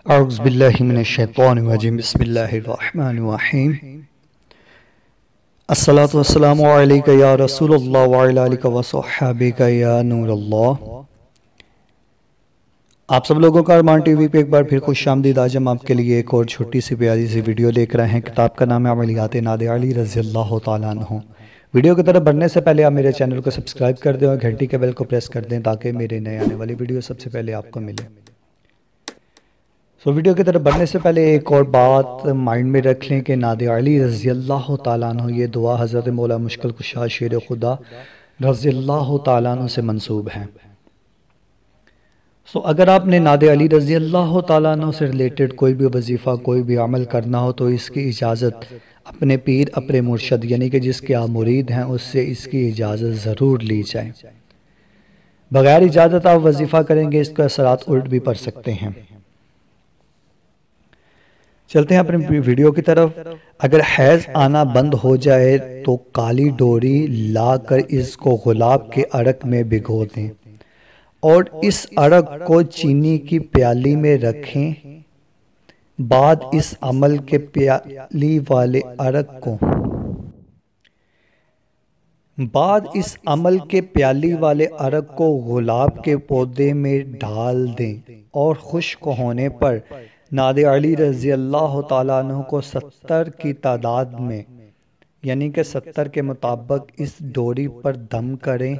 औज़ु बिल्लाहि मिनश्शैतानिर्रजीम बिस्मिल्लाहिर्रहमानिर्रहीम। अस्सलातु वस्सलामु अलैका या रसूलल्लाह व अला आलिका व सहाबिका या नूरल्लाह। आप सब लोगों का अरमान टीवी पे एक बार फिर खुशामदीद। आज हम आपके लिए एक और छोटी सी प्यारी सी वीडियो लेकर आए हैं। किताब का नाम है अमलियात नादे अली रज़ियल्लाहु तआला अन्हु। वीडियो की तरफ बढ़ने से पहले आप मेरे चैनल को सब्सक्राइब कर दें और घंटी के बेल को प्रेस कर दें ताकि मेरे नए आने वाली वीडियो सबसे पहले आपको मिले। वीडियो की तरफ बढ़ने से पहले एक और बात माइंड में रख लें कि नादे अली रज़ियल्लाहु तआला अन्हु ये दुआ हज़रत मौला मुश्किल कुशा शेर खुदा रज़ियल्लाहु तआला अन्हु से मंसूब है। अगर आपने नादे अली रज़ियल्लाहु तआला अन्हु से रिलेटेड कोई भी वजीफ़ा कोई भी अमल करना हो तो इसकी इजाज़त अपने पीर अपने मुर्शद यानी कि जिसके आप मुरीद हैं उससे इसकी इजाज़त ज़रूर ली जाए। बग़ैर इजाज़त आप वजीफ़ा करेंगे इसका असरात उल्ट भी पड़ सकते हैं। चलते हैं अपने वीडियो की तरफ। अगर हैज़ आना बंद हो जाए तो काली डोरी लाकर इसको गुलाब के अरक में भिगो दें और इस अरक को चीनी की प्याली में रखें। बाद इस अमल के प्याली वाले अरक को गुलाब के पौधे में डाल दें और खुश्क होने पर नादे अली रज़ियल्लाहु तआला अन्हु को 70 की तादाद में यानी कि 70 के मुताबिक इस डोरी पर दम करें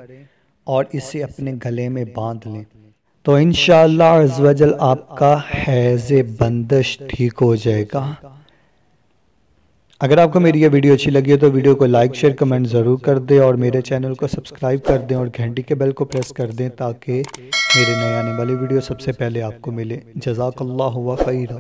और इसे अपने गले में बांध लें तो इंशाअल्लाह अज़्ज़ व जल आपका हैज़ बंदिश ठीक हो जाएगा। अगर आपको मेरी ये वीडियो अच्छी लगी है तो वीडियो को लाइक शेयर कमेंट ज़रूर कर दें और मेरे चैनल को सब्सक्राइब कर दें और घंटी के बेल को प्रेस कर दें ताकि मेरे नए आने वाली वीडियो सबसे पहले आपको मिले। जज़ाकल्लाहु व खैरा।